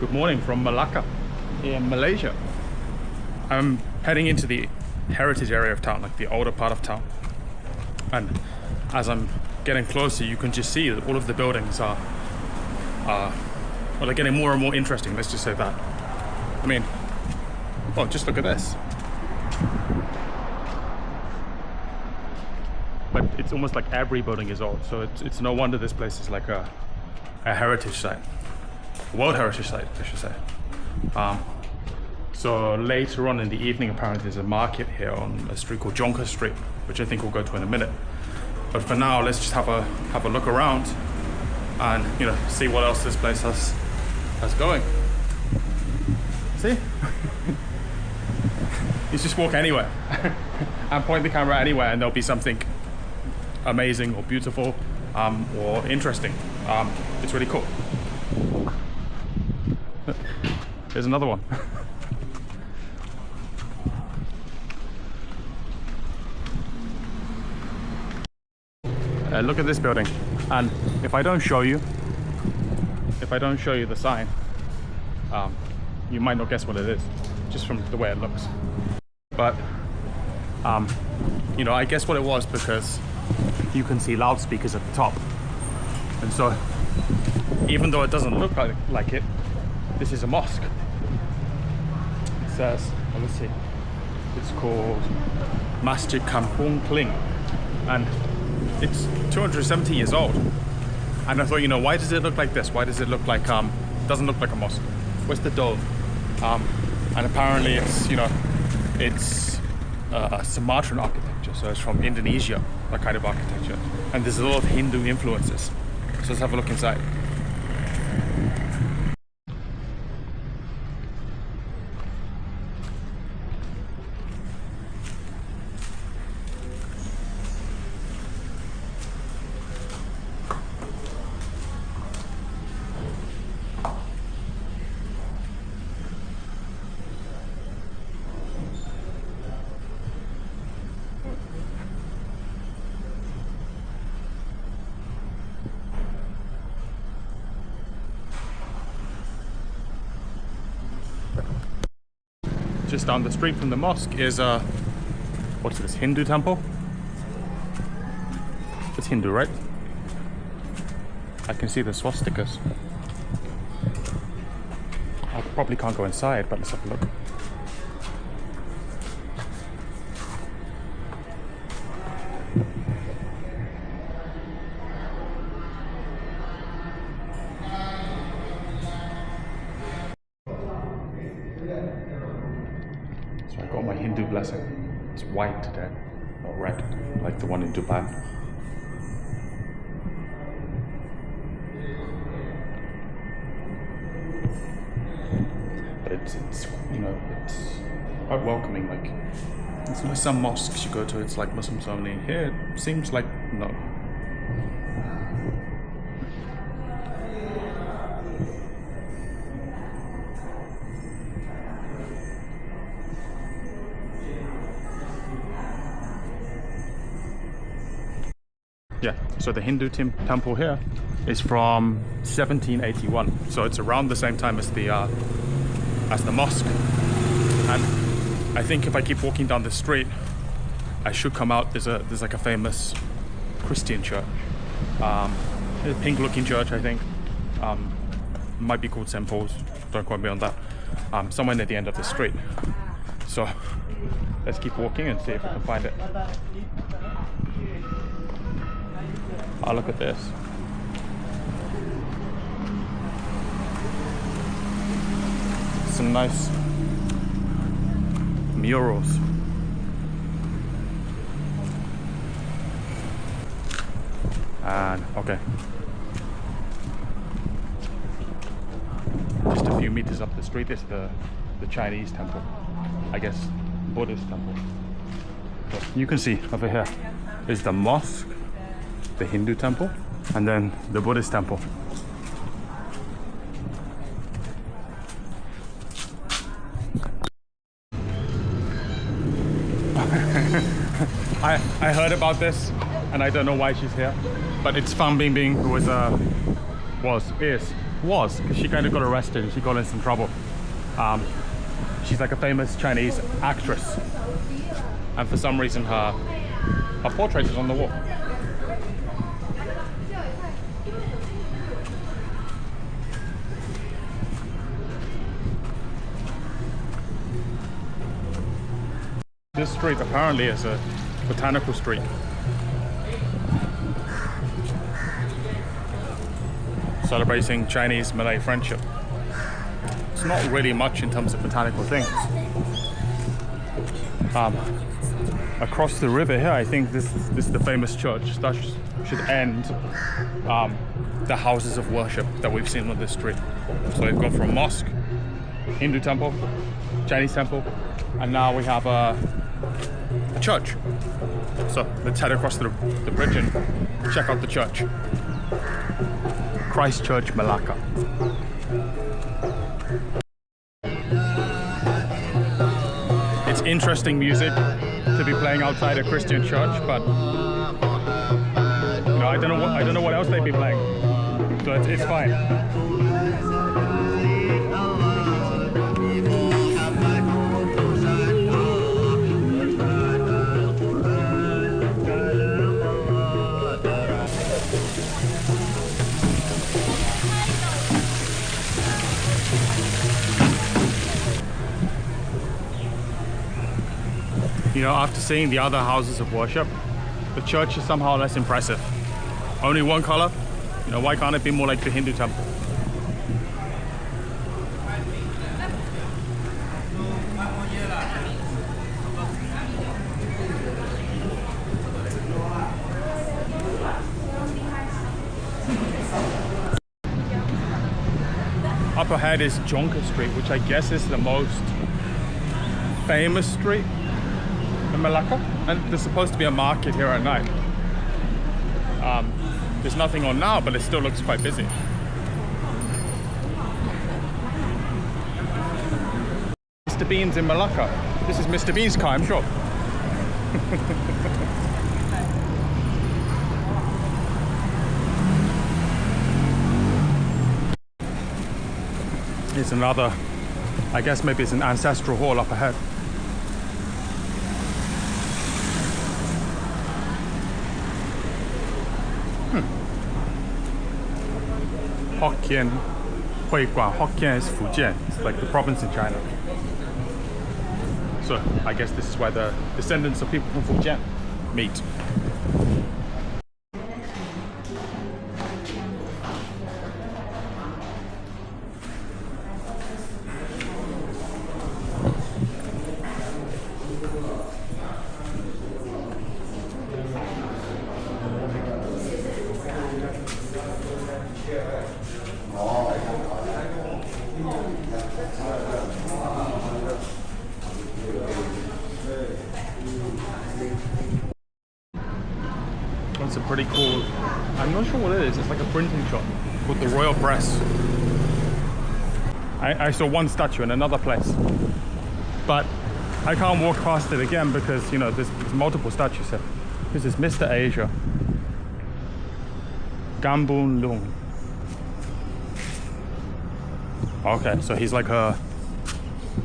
Good morning from Malacca in Malaysia. I'm heading into the heritage area of town, like the older part of town. And as I'm getting closer, you can just see that all of the buildings are well, they're getting more and more interesting, let's just say that. I mean, oh, just look at this. But it's almost like every building is old, so it's no wonder this place is like a heritage site. A World Heritage Site, I should say. So later on in the evening, apparently there's a market here on a street called Jonker Street, which I think we'll go to in a minute. But for now, let's just have a look around and, you know, see what else this place has going. See? You just walk anywhere and point the camera anywhere and there'll be something amazing or beautiful or interesting. It's really cool. There's another one. Look at this building, and if I don't show you the sign, you might not guess what it is, just from the way it looks. But you know, I guess what it was because you can see loudspeakers at the top, and so even though it doesn't look like it, this is a mosque. It says, well, let's see, it's called Masjid Kampung Kling, and it's 270 years old. And I thought, you know, why does it look like this? Why does it look like doesn't look like a mosque? Where's the dome? And apparently it's, you know, it's Sumatran architecture, so it's from Indonesia, that kind of architecture, and there's a lot of Hindu influences. So let's have a look inside. Just down the street from the mosque is what's this, Hindu temple? It's Hindu, right? I can see the swastikas. I probably can't go inside, but let's have a look. So I got my Hindu blessing. It's white today, not red, like the one in Dubai. But it's you know, it's quite welcoming. Like, it's like some mosques you go to, it's like Muslims only. Here it seems like no. Yeah, so the Hindu temple here is from 1781, so it's around the same time as the mosque. And I think if I keep walking down the street, I should come out. There's like a famous Christian church, a pink-looking church, I think. Might be called St. Paul's. Don't quote me on that. Somewhere near the end of the street. So let's keep walking and see if we can find it. Oh, look at this. Some nice murals. And okay. Just a few meters up the street is the Chinese temple. I guess Buddhist temple. But you can see over here is the mosque, the Hindu temple, and then the Buddhist temple. I heard about this, and I don't know why she's here, but it's Fan Bingbing, who is was, because she kind of got arrested and she got in some trouble. She's like a famous Chinese actress, and for some reason her portrait is on the wall. This street apparently is a botanical street. Celebrating Chinese-Malay friendship. It's not really much in terms of botanical things. Across the river here, I think this is the famous church that should end the houses of worship that we've seen on this street. So we've gone from mosque, Hindu temple, Chinese temple, and now we have a church. So let's head across the bridge and check out the church. Christchurch, Malacca. It's interesting music to be playing outside a Christian church, but you know, I don't know what else they'd be playing. So it's fine. You know, after seeing the other houses of worship, the church is somehow less impressive. Only one color? You know, why can't it be more like the Hindu temple? Up ahead is Jonker Street, which I guess is the most famous street in Malacca, and there's supposed to be a market here at night. There's nothing on now, but it still looks quite busy. Mr. Bean's in Malacca. This is Mr. Bean's car, I'm sure. It's another, I guess maybe it's an ancestral hall up ahead. Hokkien, Huiguan. Hokkien is Fujian. It's like the province in China. So I guess this is where the descendants of people from Fujian meet. It's a pretty cool, I'm not sure what it is, it's like a printing shop called the Royal Press. I saw one statue in another place, but I can't walk past it again because, you know, there's multiple statues here. This is Mr. Asia. Gambun Lung. Okay, so he's like a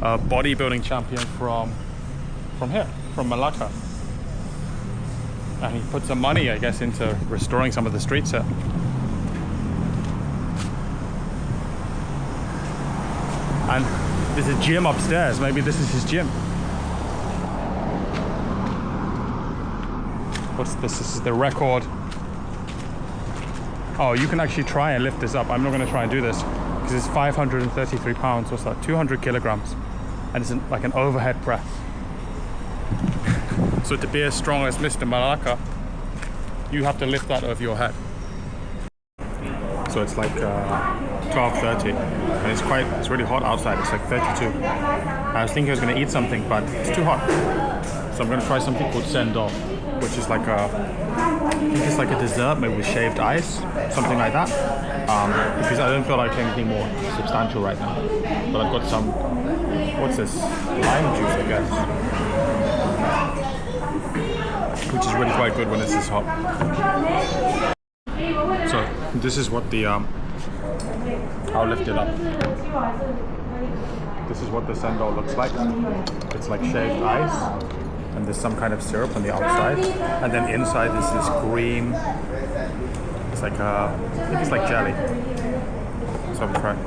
bodybuilding champion from here, from Malacca. And he put some money, I guess, into restoring some of the streets here. And there's a gym upstairs. Maybe this is his gym. What's this? This is the record. Oh, you can actually try and lift this up. I'm not going to try and do this because it's 533 pounds. What's that? 200 kilograms. And it's like an overhead press. So to be as strong as Mr. Malacca, you have to lift that over your head. So it's like 12:30, and it's really hot outside. It's like 32. I was thinking I was going to eat something, but it's too hot. So I'm going to try something called sendol, which is like I think it's like a dessert made with shaved ice, something like that. Because I don't feel like anything more substantial right now. But I've got some, what's this? Lime juice, I guess. Which is really quite good when it's this hot. So this is what the I'll lift it up. This is what the sando looks like. It's like shaved ice, and there's some kind of syrup on the outside, and then inside is this green. It's like I think it's like jelly. So I'm trying.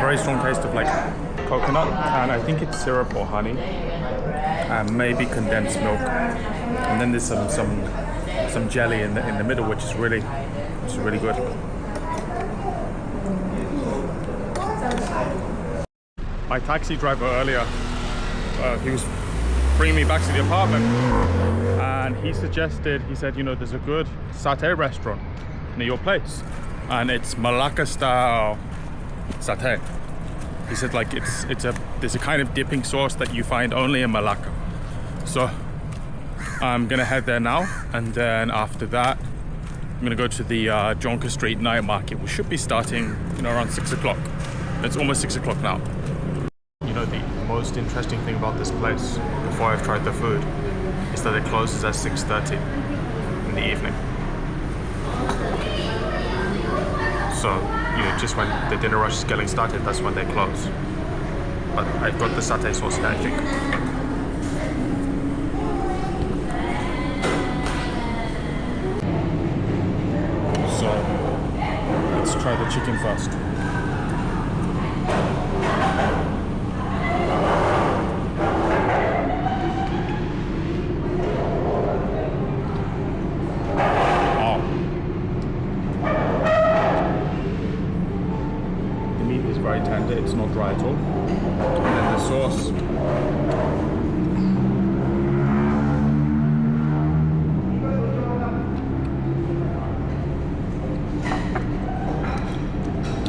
Very strong taste of like coconut, and I think it's syrup or honey, and maybe condensed milk, and then there's some jelly in the middle, which is really good. My taxi driver earlier, he was bringing me back to the apartment, and he said, you know, there's a good satay restaurant near your place, and it's Malacca style satay. He said like there's a kind of dipping sauce that you find only in Malacca. So I'm gonna head there now, and then after that I'm gonna go to the Jonker Street night market, which should be starting, you know, around 6 o'clock. It's almost 6 o'clock now. You know, the most interesting thing about this place, before I've tried the food, is that it closes at 6:30 in the evening. So, you know, just when the dinner rush is getting started, that's when they close. But I've got the satay sauce here, I think. So, let's try the chicken first. Very tender, it's not dry at all. And then the sauce,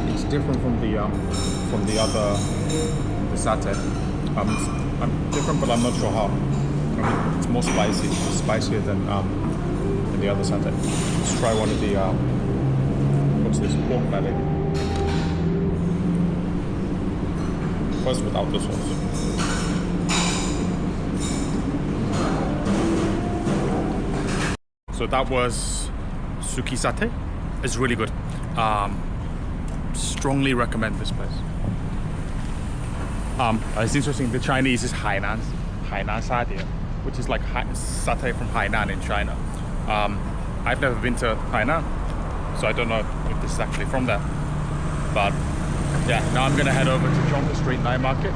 it's different from the satay. I'm different, but I'm not sure how. I mean, it's more spicy, spicier than the other satay. Let's try one of the what's this, pork belly. First without the sauce. So that was suki satay. It's really good. Strongly recommend this place. It's interesting, the Chinese is Hainan satay, which is like satay from Hainan in China. I've never been to Hainan, so I don't know if this is actually from there. But yeah, now I'm gonna head over to Jonker Street Night Market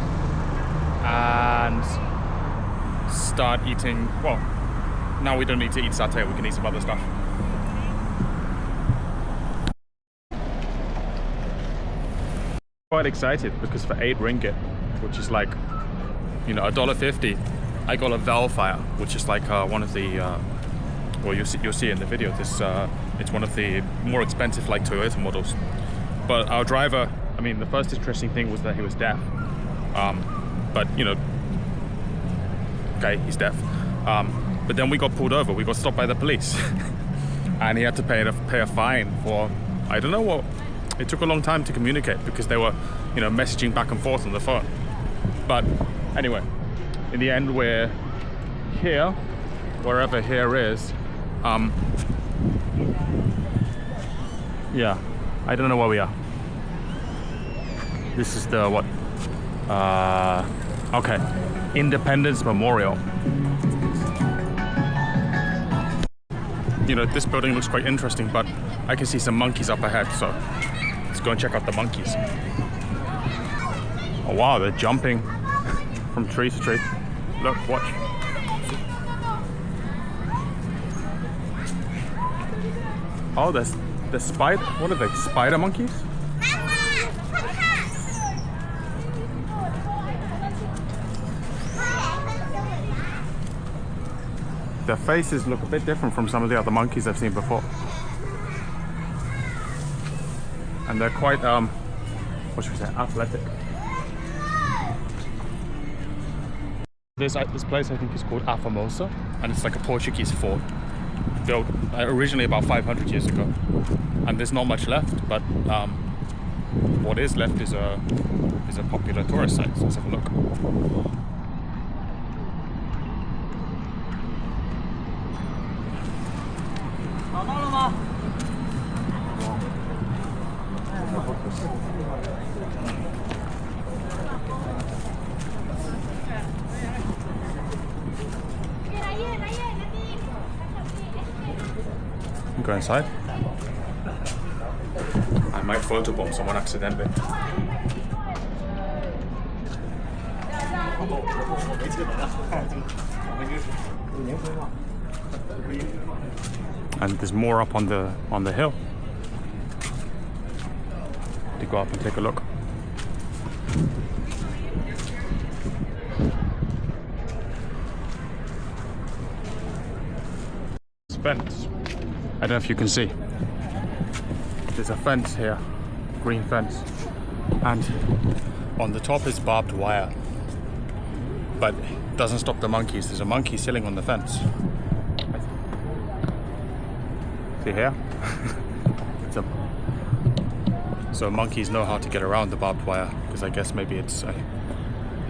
and start eating. Well, now we don't need to eat satay, we can eat some other stuff. Quite excited because for 8 ringgit, which is like, you know, $1.50, I got a Velfire, which is like one of the well, you'll see in the video, this it's one of the more expensive like Toyota models. But our driver, I mean, the first interesting thing was that he was deaf. But, you know, okay, he's deaf. But then we got pulled over. We got stopped by the police. And he had to pay a fine for, I don't know what. It took a long time to communicate because they were, you know, messaging back and forth on the phone. But anyway, in the end, we're here, wherever here is. Yeah, I don't know where we are. This is the what? Okay, Independence Memorial. You know, this building looks quite interesting, but I can see some monkeys up ahead, so let's go and check out the monkeys. Oh wow, they're jumping from tree to tree. Look, watch. Oh, there's the spider. What are they? Spider monkeys? Their faces look a bit different from some of the other monkeys I've seen before. And they're quite, what should we say, athletic. This place I think is called Formosa, and it's like a Portuguese fort built originally about 500 years ago. And there's not much left, but what is left is a popular tourist site, so let's have a look. Go inside. I might photobomb someone accidentally. And there's more up on the hill. To go up and take a look. This fence. I don't know if you can see. There's a fence here, green fence, and on the top is barbed wire. But it doesn't stop the monkeys. There's a monkey sitting on the fence. See here? So monkeys know how to get around the barbed wire, because I guess maybe it's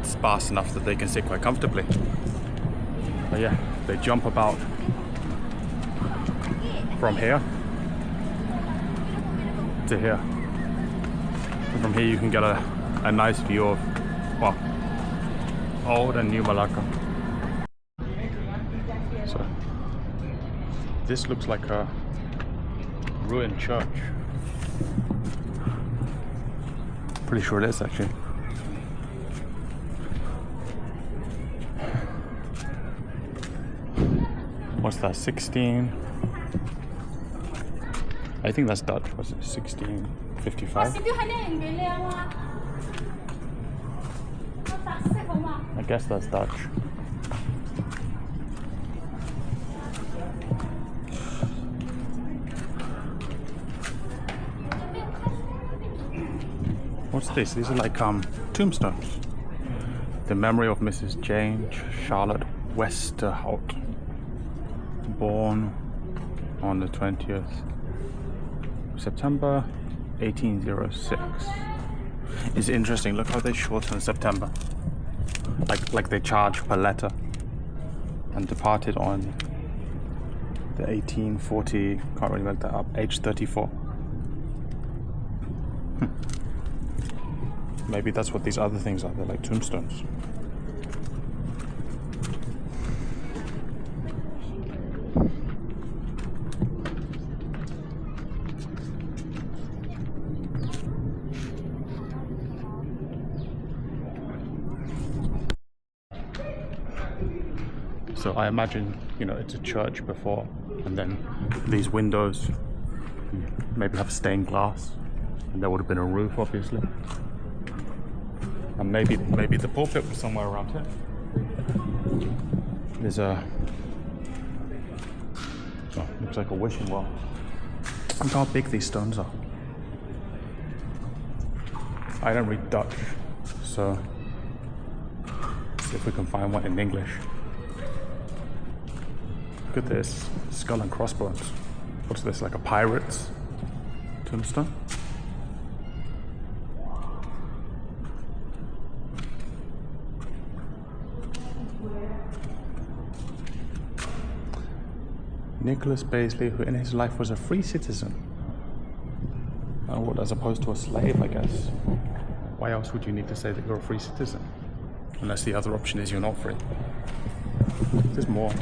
sparse enough that they can sit quite comfortably. But yeah, they jump about from here to here. And from here you can get a nice view of, well, old and new Malacca. So this looks like a ruined church. Pretty sure it is actually. What's that, 16? I think that's Dutch. Was it 1655? I guess that's Dutch. What's this? These are like tombstones. The memory of Mrs. Jane Charlotte Westerhout, born on the 20th September 1806. It's interesting. Look how they shorten September. Like they charge per letter. And departed on the 1840. Can't really make that up. Age 34. Maybe that's what these other things are. They're like tombstones. So I imagine, you know, it's a church before, and then these windows maybe have stained glass, and there would have been a roof, obviously. And maybe the pulpit was somewhere around here. There's a, oh, looks like a wishing well. Look how big these stones are. I don't read Dutch, so let's see if we can find one in English. Look at this, skull and crossbones. What's this, like a pirate's tombstone? Nicholas Paisley, who in his life was a free citizen. Well, as opposed to a slave, I guess. Why else would you need to say that you're a free citizen? Unless the other option is you're not free. There's more.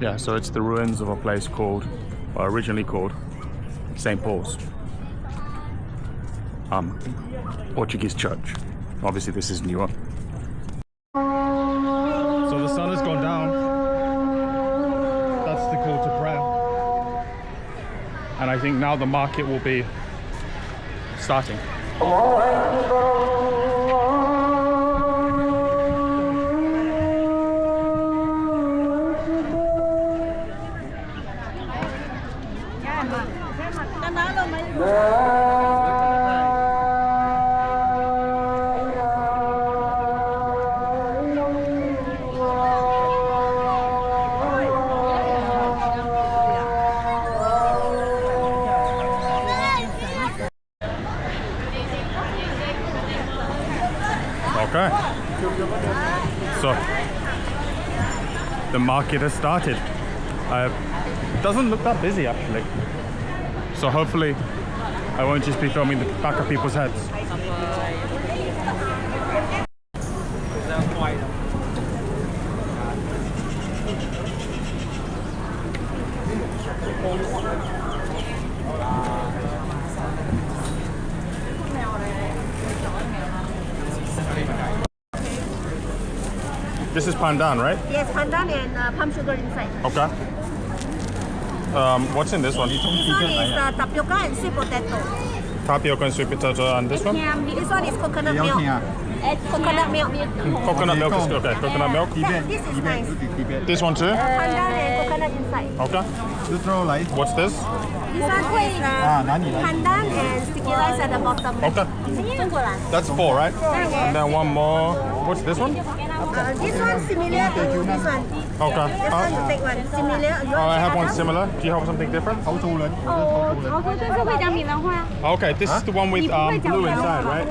Yeah, so it's the ruins of a place called, or originally called, St. Paul's. Portuguese church. Obviously this is newer. So the sun has gone down. That's the call to prayer. And I think now the market will be starting. Okay. So the market has started. It doesn't look that busy actually. So hopefully I won't just be filming the back of people's heads. This is pandan, right? Yes, pandan and palm sugar inside. Okay. What's in this one? This one is tapioca and sweet potato. Tapioca and sweet potato, and this one? This one is coconut milk. Coconut milk. Coconut milk is okay. Coconut milk. This is nice. This one too? Pandan and coconut inside. Okay. What's this? This one is pandan and sticky rice at the bottom. Okay. That's 4, right? And then one more. What's this one? This one similar to this one. Okay. This one you take one similar. I have one similar. Do you have something different? Okay, this is the one with blue inside, right?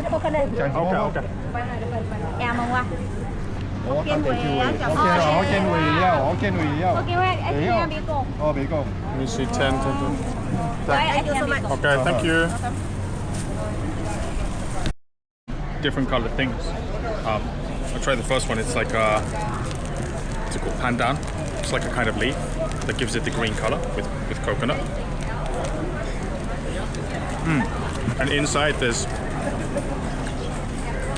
Okay. 我見會啊，我見會要。Let me see, 10. Thank you so much. Okay, thank you. Different colored things. I'll try the first one. It's like it's called pandan. It's like a kind of leaf that gives it the green color with coconut. And inside there's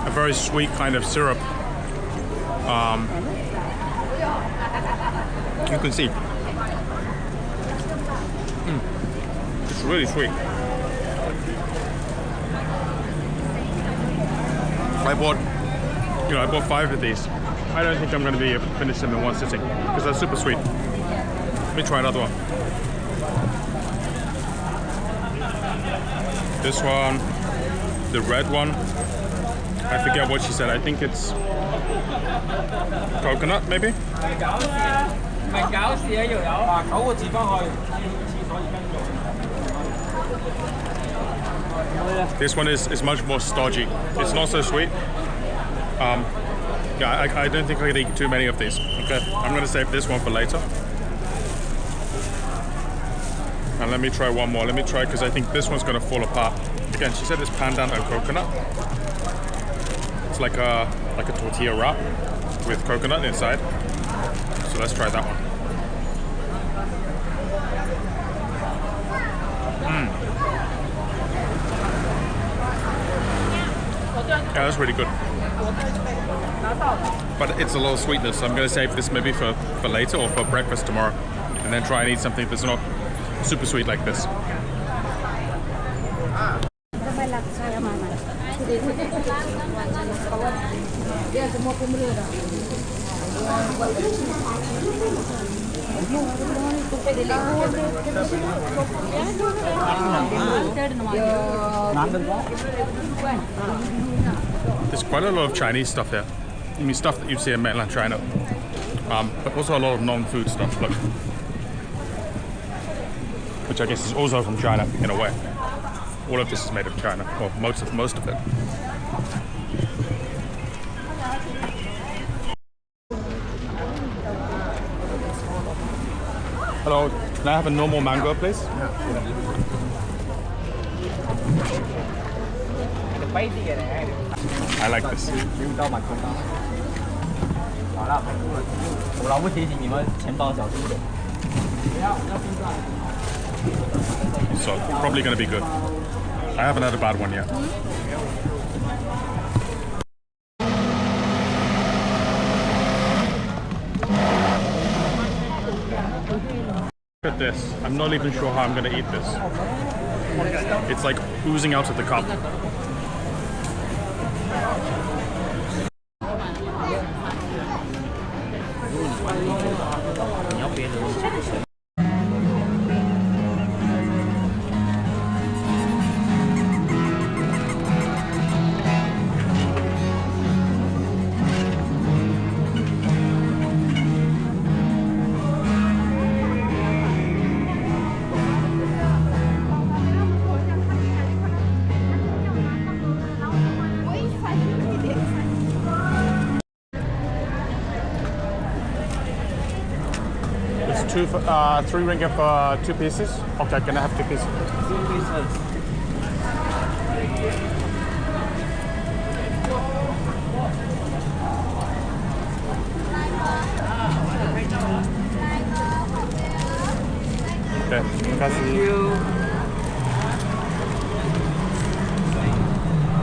a very sweet kind of syrup. You can see. It's really sweet. I bought 5 of these. I don't think I'm going to be able to finish them in one sitting because they're super sweet. Let me try another one. This one, the red one. I forget what she said. I think it's coconut, maybe? This one is much more stodgy. It's not so sweet. Yeah, I don't think I could eat too many of these. Okay, I'm gonna save this one for later. And let me try one more. Let me try, because I think this one's gonna fall apart. Again, she said it's pandan and coconut. It's like a tortilla wrap with coconut inside. So let's try that one. Yeah, that's really good. But it's a little sweetness, so I'm going to save this maybe for later or for breakfast tomorrow. And then try and eat something that's not super sweet like this. There's quite a lot of Chinese stuff here. I mean, stuff that you see in mainland China. But also a lot of non-food stuff, look. Which I guess is also from China, in a way. All of this is made of China, or most of it. Hello, can I have a normal mango, please? I like this. So, probably going to be good. I haven't had a bad one yet. Look at this. I'm not even sure how I'm going to eat this. It's like oozing out of the cup. 3 ringgit for 2 pieces. Okay, can I have 2 pieces? 2 pieces. Okay, Thank kasih. you.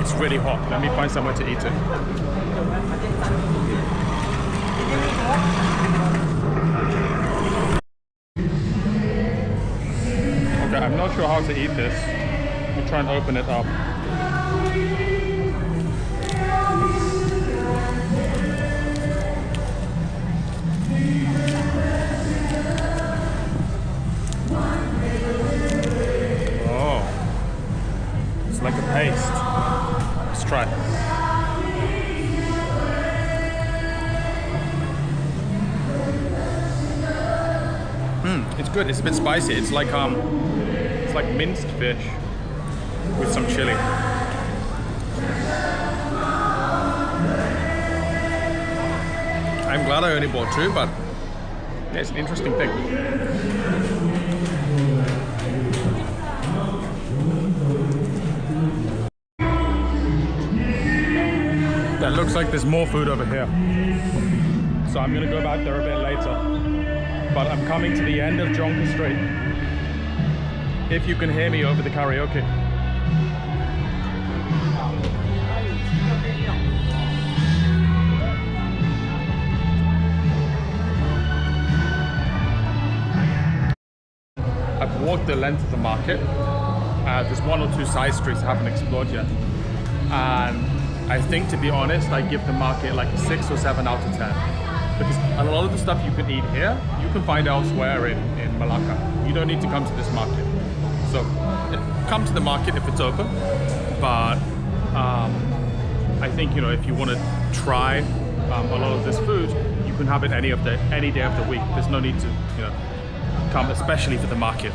It's really hot. Let me find somewhere to eat it. Okay, I'm not sure how to eat this. Let me try and open it up. Oh, it's like a paste. Let's try. It's good. It's a bit spicy. It's like minced fish with some chili. I'm glad I only bought 2, but yeah, it's an interesting thing. That looks like there's more food over here. So I'm gonna go back there a bit later. But I'm coming to the end of Jonker Street. If you can hear me over the karaoke. I've walked the length of the market. There's 1 or 2 side streets I haven't explored yet. And I think, to be honest, I give the market like a 6 or 7 out of 10. Because a lot of the stuff you can eat here, you can find elsewhere in Malacca. You don't need to come to this market. So come to the market if it's open. But I think, if you want to try a lot of this food, you can have it any day of the week. There's no need to, come especially for the market.